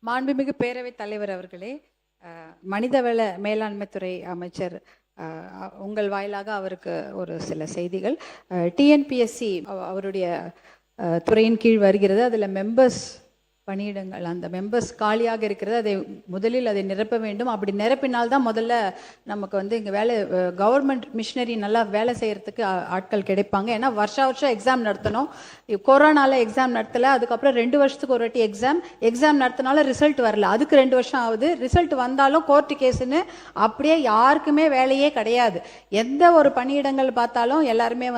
மாண்புமிகு பேரவைத் தலைவர் அவர்களே, மனிதவள மேலாண்மைத்துறை அமைச்சர் உங்கள் வாயிலாக அவருக்கு ஒரு சில செய்திகள். டிஎன்பிஎஸ்சி அவருடைய துறையின் கீழ் வருகிறது. அதில் மெம்பர்ஸ் பணியிடங்கள், அந்த மெம்பர்ஸ் காலியாக இருக்கிறது. அதை முதலில் அதை நிரப்ப வேண்டும். அப்படி நிரப்பினால்தான் முதல்ல நமக்கு இங்கே வேலை, கவர்மெண்ட் மிஷினரி நல்லா வேலை செய்கிறதுக்கு ஆட்கள் கிடைப்பாங்க. ஏன்னா வருஷம் எக்ஸாம் நடத்தணும். கொரோனாவில் எக்ஸாம் நடத்தலை, அதுக்கப்புறம் 2 வருஷத்துக்கு ஒரு வாட்டி எக்ஸாம் நடத்தினாலும் ரிசல்ட் வரல, அதுக்கு 2 வருஷம் ஆகுது. ரிசல்ட் வந்தாலும் கோர்ட்டு கேஸுன்னு அப்படியே யாருக்குமே வேலையே கிடையாது. எந்த ஒரு பணியிடங்கள் பார்த்தாலும் எல்லாருமே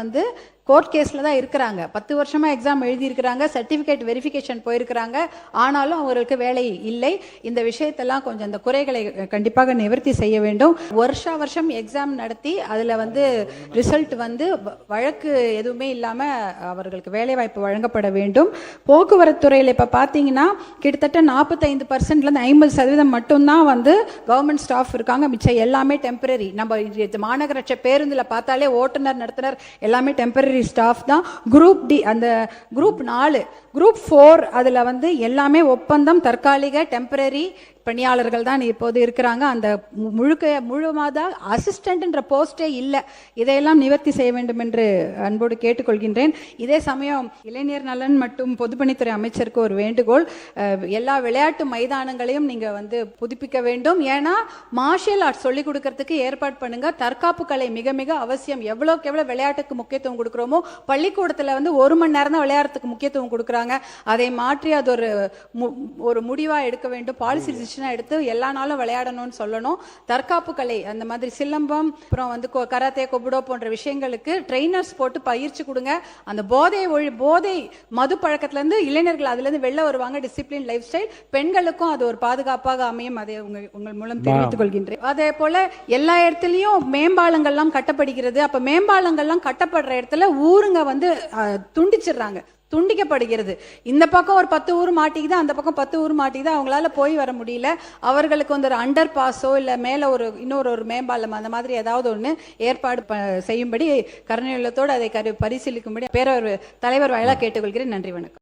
கோர்ட் கேஸில் தான் இருக்கிறாங்க. 10 வருஷமாக எக்ஸாம் எழுதியிருக்கிறாங்க, சர்டிஃபிகேட் வெரிஃபிகேஷன் போயிருக்கிறாங்க, ஆனாலும் அவங்களுக்கு வேலை இல்லை. இந்த விஷயத்தெல்லாம் கொஞ்சம் இந்த குறைகளை கண்டிப்பாக நிவர்த்தி செய்ய வேண்டும். வருஷம் எக்ஸாம் நடத்தி அதில் ரிசல்ட் வழக்கு எதுவுமே இல்லாமல் அவர்களுக்கு வேலை வாய்ப்பு வழங்கப்பட வேண்டும். போக்குவரத்து துறையில் இப்போ பார்த்தீங்கன்னா கிட்டத்தட்ட 45%லேருந்து 50% மட்டும்தான் கவர்மெண்ட் ஸ்டாஃப் இருக்காங்க. மிச்சம் எல்லாமே டெம்பரரி. நம்ம மாநகராட்சி பேருந்தில் பார்த்தாலே ஓட்டுநர், நடத்துனர் எல்லாமே டெம்பரரி ஸ்டாஃப் தான். குரூப் டி, அந்த குரூப் 4, குரூப் 4 அதில் எல்லாமே ஒப்பந்தம், தற்காலிக டெம்பரரி பணியாளர்கள் தான் இப்போது இருக்கிறாங்க. அந்த முழுமாத அசிஸ்டன்ட்ன்ற போஸ்டே இல்லை. இதையெல்லாம் நிவர்த்தி செய்ய வேண்டும் என்று அன்போடு கேட்டுக்கொள்கின்றேன். இதே சமயம் இளைஞர் நலன் மற்றும் பொதுப்பணித்துறை அமைச்சருக்கு ஒரு வேண்டுகோள். எல்லா விளையாட்டு மைதானங்களையும் நீங்கள் புதுப்பிக்க வேண்டும். ஏன்னா மார்ஷியல் ஆர்ட்ஸ் சொல்லிக் கொடுக்கறதுக்கு ஏற்பாடு பண்ணுங்க. தற்காப்பு கலை மிக மிக அவசியம். எவ்வளோக்கு எவ்வளோ விளையாட்டுக்கு முக்கியத்துவம் கொடுக்குறோமோ, பள்ளிக்கூடத்தில் 1 மணி நேரம் தான் விளையாட்டுக்கு முக்கியத்துவம் கொடுக்குறாங்க. அதை மாற்றி அது ஒரு முடிவாக எடுக்க வேண்டும். பாலிசி எடுத்து எல்லா நாளும் விளையாடணும்னு சொல்லணும். தற்காப்பு கலை, அந்த மாதிரி சிலம்பம், அப்புறம் கராத்தே, கொபுடோ போன்ற விஷயங்களுக்கு ட்ரெயினர்ஸ் போட்டு பயிற்சி கொடுங்க. அந்த போதை மது பழக்கத்திலிருந்து இளைஞர்கள் அதுலேருந்து வெளில வருவாங்க. Discipline life style. பெண்களுக்கும் அது ஒரு பாதுகாப்பாக அமையும். அதை உங்கள் மூலம் தெரிவித்துக் கொள்கின்றேன். அதே போல எல்லா இடத்துலையும் மேம்பாலங்கள்லாம் கட்டப்படுகிறது. அப்ப மேம்பாலங்கள்லாம் கட்டப்படுற இடத்துல ஊருங்க துண்டிக்கப்படுகிறது. இந்த பக்கம் ஒரு 10 ஊர் மாட்டிக்குது, அந்த பக்கம் 10 ஊர் மாட்டிக்குது. அவங்களால போய் வர முடியல. அவர்களுக்கு ஒரு அண்டர் பாஸோ இல்லை மேலே இன்னொரு மேம்பாலம் அந்த மாதிரி ஏதாவது ஒன்று ஏற்பாடு செய்யும்படி கருணையுள்ளத்தோடு அதை பரிசீலிக்கும்படி பேரவைத் தலைவர் வாயிலாக கேட்டுக்கொள்கிறேன். நன்றி, வணக்கம்.